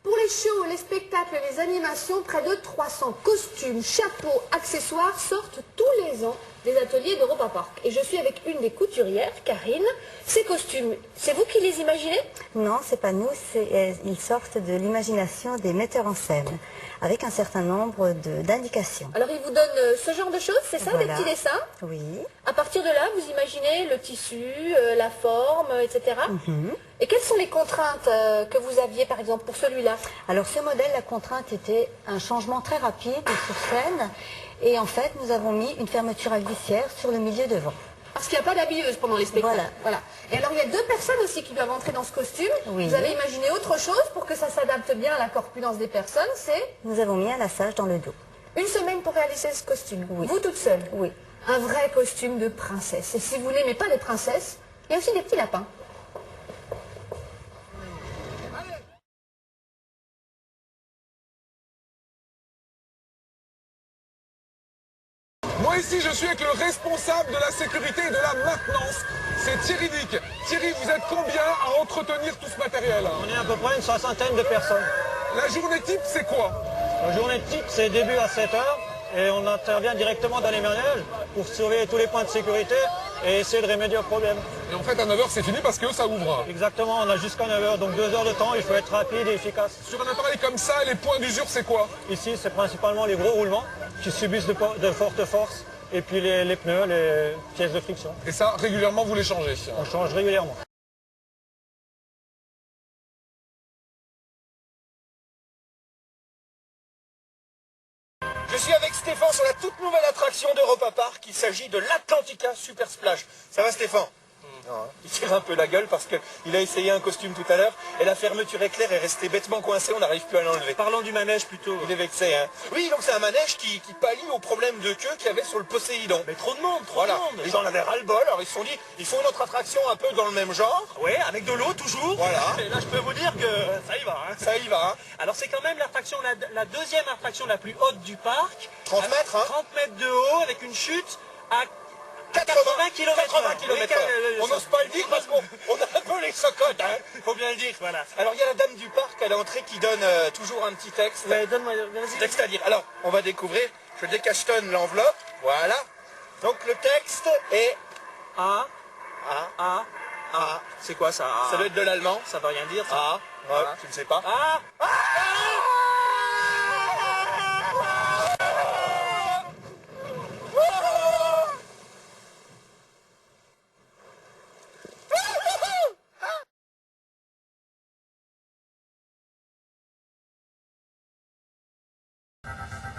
Pour les shows, les spectacles et les animations, près de 300 costumes, chapeaux, accessoires sortent tous les ans des ateliers d'Europa Park. Et je suis avec une des couturières, Karine. Ces costumes, c'est vous qui les imaginez? Non, c'est pas nous, ils sortent de l'imagination des metteurs en scène, avec un certain nombre d'indications. Alors ils vous donnent ce genre de choses, c'est ça, Voilà. des petits dessins? Oui. À partir de là, vous imaginez le tissu, la forme, etc. Et quelles sont les contraintes que vous aviez, par exemple, pour celui-là? Alors ce modèle, la contrainte était un changement très rapide sur scène, et en fait, nous avons mis une fermeture à glissière sur le milieu devant. Parce qu'il n'y a pas d'habilleuse pendant les spectacles. Voilà. Et alors, il y a deux personnes aussi qui doivent entrer dans ce costume. Oui. Vous avez imaginé autre chose pour que ça s'adapte bien à la corpulence des personnes, c'est... Nous avons mis un lassage dans le dos. Une semaine pour réaliser ce costume. Oui. Vous toute seule. Oui. Un vrai costume de princesse. Et si vous n'aimez pas les princesses, il y a aussi des petits lapins. Moi ici je suis avec le responsable de la sécurité et de la maintenance, c'est Thierry Dick. Thierry, vous êtes combien à entretenir tout ce matériel? On est à peu près une soixantaine de personnes. La journée type c'est quoi? La journée type c'est début à 7 h et on intervient directement dans les manèges pour surveiller tous les points de sécurité et essayer de remédier au problème. Et en fait à 9 h c'est fini parce que ça ouvre. Exactement, on a jusqu'à 9 h, donc 2 heures de temps, il faut être rapide et efficace. Sur un appareil comme ça, les points d'usure c'est quoi? Ici c'est principalement les gros roulements qui subissent de fortes forces et puis les pneus, les pièces de friction. Et ça régulièrement vous les changez? On change régulièrement. Je suis avec Stéphane sur la toute nouvelle attraction d'Europa Park. Il s'agit de l'Atlantica Super Splash. Ça va Stéphane? Il tire un peu la gueule parce qu'il a essayé un costume tout à l'heure et la fermeture éclair est restée bêtement coincée, on n'arrive plus à l'enlever. Parlons du manège plutôt. Il est vexé, hein. Oui, donc c'est un manège qui pallie au problème de queue qu'il y avait sur le Poséidon. Mais trop de monde, trop de monde. Les gens en avaient ras-le-bol, alors ils se sont dit, il faut une autre attraction un peu dans le même genre. Oui, avec de l'eau toujours. Voilà. Et là je peux vous dire que ça y va. Hein. Ça y va, hein. Alors c'est quand même l'attraction, la deuxième attraction la plus haute du parc. 30 mètres, hein. 30 mètres de haut avec une chute à 80 km. 80 km. On n'ose pas le dire parce qu'on a un peu les socottes, hein. Faut bien le dire, voilà. Alors il y a la dame du parc à l'entrée qui donne toujours un petit texte. Ouais, donne-moi, vas-y. Texte à dire. Alors, on va découvrir. Je décachetonne l'enveloppe. Voilà. Donc le texte est A. C'est quoi ça? Ça doit être de l'allemand. Ça veut rien dire, ça. Ah. Ouais, tu ne sais pas. A.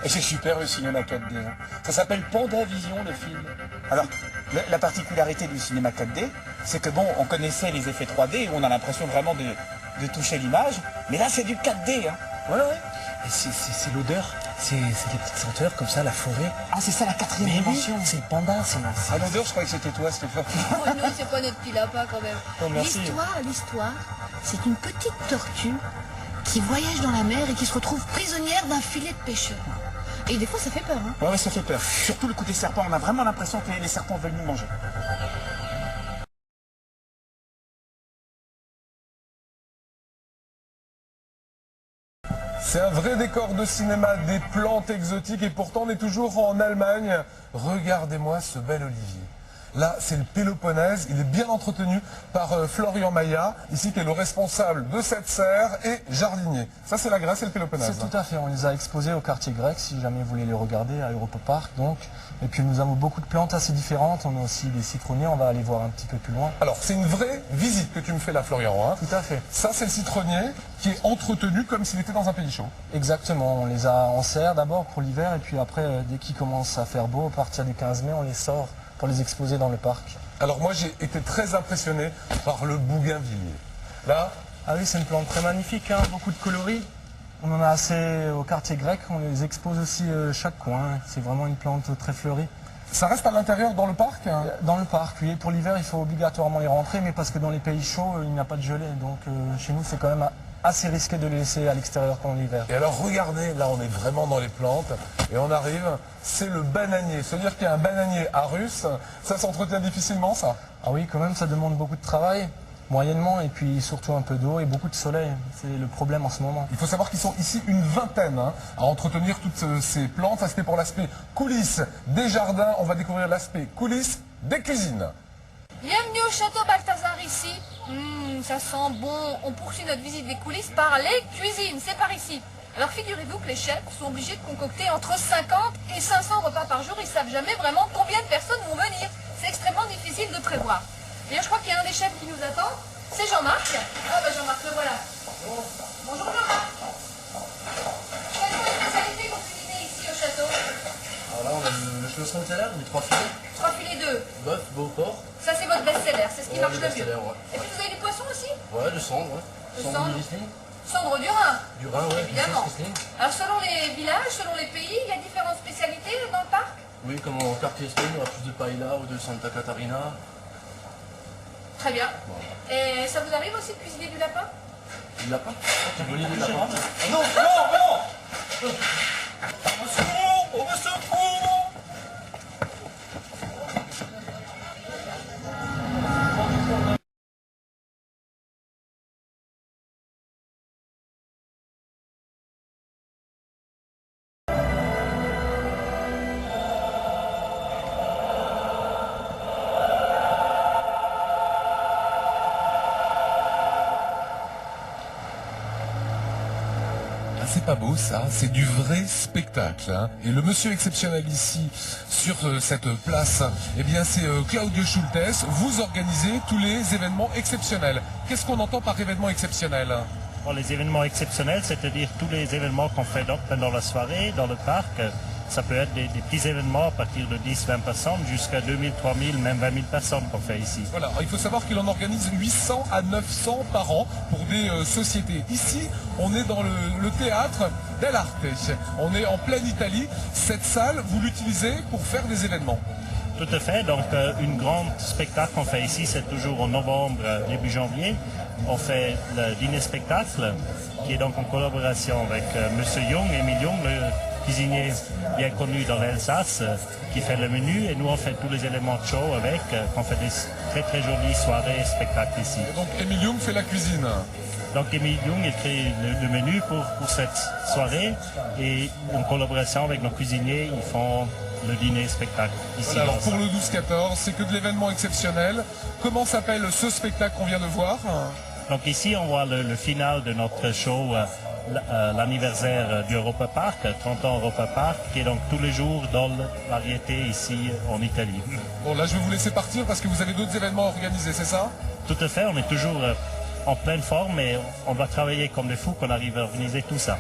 Et c'est super le cinéma 4D. Hein. Ça s'appelle Panda Vision le film. Alors, la particularité du cinéma 4D, c'est que bon, on connaissait les effets 3D et on a l'impression vraiment de toucher l'image, mais là c'est du 4D. Hein. Ouais. Et c'est l'odeur, c'est des petites senteurs comme ça, la forêt. Ah, c'est ça la quatrième dimension. C'est le panda, c'est... Ah, l'odeur, je croyais que c'était toi, Stéphane. Oh non, c'est pas notre petit lapin quand même. Oh, merci. L'histoire, c'est une petite tortue qui voyage dans la mer et qui se retrouve prisonnière d'un filet de pêcheur. Et des fois, ça fait peur. Hein. Ouais, ça fait peur. Surtout le coup des serpents, on a vraiment l'impression que les serpents veulent nous manger. C'est un vrai décor de cinéma, des plantes exotiques et pourtant on est toujours en Allemagne. Regardez-moi ce bel olivier. Là, c'est le Péloponnèse, il est bien entretenu par Florian Maillat, ici qui est le responsable de cette serre et jardinier. Ça, c'est la Grèce et le Péloponnèse. C'est tout à fait, on les a exposés au quartier grec, si jamais vous voulez les regarder, à Europa Park, donc. Et puis nous avons beaucoup de plantes assez différentes, on a aussi des citronniers, on va aller voir un petit peu plus loin. Alors, c'est une vraie visite que tu me fais là, Florian. Hein. Tout à fait. Ça, c'est le citronnier qui est entretenu comme s'il était dans un pays chaud. Exactement, on les a en serre d'abord pour l'hiver, et puis après, dès qu'il commence à faire beau, à partir du 15 mai, on les sort pour les exposer dans le parc. Alors moi j'ai été très impressionné par le bougainvillier. Là, ah oui, c'est une plante très magnifique, hein, beaucoup de coloris. On en a assez au quartier grec, on les expose aussi chaque coin. C'est vraiment une plante très fleurie. ça reste à l'intérieur dans le parc hein? Dans le parc, oui. Pour l'hiver, il faut obligatoirement y rentrer, mais parce que dans les pays chauds, il n'y a pas de gelée. Donc chez nous, c'est quand même assez risqué de les laisser à l'extérieur pendant l'hiver. Et alors regardez, là on est vraiment dans les plantes et on arrive, c'est le bananier. C'est-à-dire qu'il y a un bananier à russe, ça s'entretient difficilement ça? Ah oui, quand même, ça demande beaucoup de travail. Moyennement, et puis surtout un peu d'eau et beaucoup de soleil. C'est le problème en ce moment. Il faut savoir qu'ils sont ici une vingtaine à entretenir toutes ces plantes. Ça, c'était pour l'aspect coulisses des jardins. On va découvrir l'aspect coulisses des cuisines. Bienvenue au château Balthazar ici. Ça sent bon. On poursuit notre visite des coulisses par les cuisines. C'est par ici. Alors figurez-vous que les chefs sont obligés de concocter entre 50 et 500 repas par jour. Ils ne savent jamais vraiment combien de personnes vont venir. C'est extrêmement difficile de prévoir. Et je crois qu'il y a un des chefs qui nous attend. C'est Jean-Marc. Ah ben Jean-Marc, le voilà. Bonjour Jean-Marc. Quelles sont les spécialités que vous cuisinez ici au château? Alors là, on a le chausson de salade, les 3 filets. 3 filets d'œufs. Bœuf, veau, porc. Ça c'est votre best-seller, c'est ce qui marche le mieux. Ouais. Et puis vous avez des poissons aussi? Ouais, de cendre, ouais. De Cendre cendre. du Riesling. Cendre du Rhin. Du Rhin, ouais. Évidemment. Du Riesling. Alors selon les villages, selon les pays, il y a différentes spécialités dans le parc? Oui, comme en quartier Espagne, on a plus de paella ou de Santa Catarina. Très bien. Et ça vous arrive aussi de cuisiner du lapin? Du lapin. Tu veux du lapin? Non, non, non. Au secours, au secours. C'est pas beau ça, c'est du vrai spectacle. Et le monsieur exceptionnel ici, sur cette place, eh bien c'est Claudio Schultes. Vous organisez tous les événements exceptionnels. Qu'est-ce qu'on entend par événement exceptionnel? Bon, les événements exceptionnels, c'est-à-dire tous les événements qu'on fait pendant la soirée, dans le parc. Ça peut être des petits événements à partir de 10-20 personnes jusqu'à 2000, 3000, même 20 000 personnes qu'on fait ici. Voilà, alors, il faut savoir qu'il en organise 800 à 900 par an pour des sociétés. Ici, on est dans le théâtre dell'Arte. On est en pleine Italie. Cette salle, vous l'utilisez pour faire des événements. Tout à fait. Donc, une grande spectacle qu'on fait ici, c'est toujours en novembre, début janvier. On fait le dîner-spectacle, qui est donc en collaboration avec Monsieur Jung, Émile Jung, le cuisinier bien connu dans l'Alsace, qui fait le menu. Et nous, on fait tous les éléments de show avec, on fait des très très jolies soirées, spectacles ici. Et donc, Émile Jung fait la cuisine. Donc, Émile Jung, il crée le menu pour cette soirée. Et en collaboration avec nos cuisiniers, ils font le dîner-spectacle ici. Voilà, alors pour le 12-14, c'est que de l'événement exceptionnel. Comment s'appelle ce spectacle qu'on vient de voir? Donc ici, on voit le final de notre show, l'anniversaire du Europa Park, 30 ans Europa Park, qui est donc tous les jours dans la variété ici en Italie. Bon, là, je vais vous laisser partir parce que vous avez d'autres événements organisés, c'est ça? Tout à fait, on est toujours en pleine forme et on va travailler comme des fous qu'on arrive à organiser tout ça.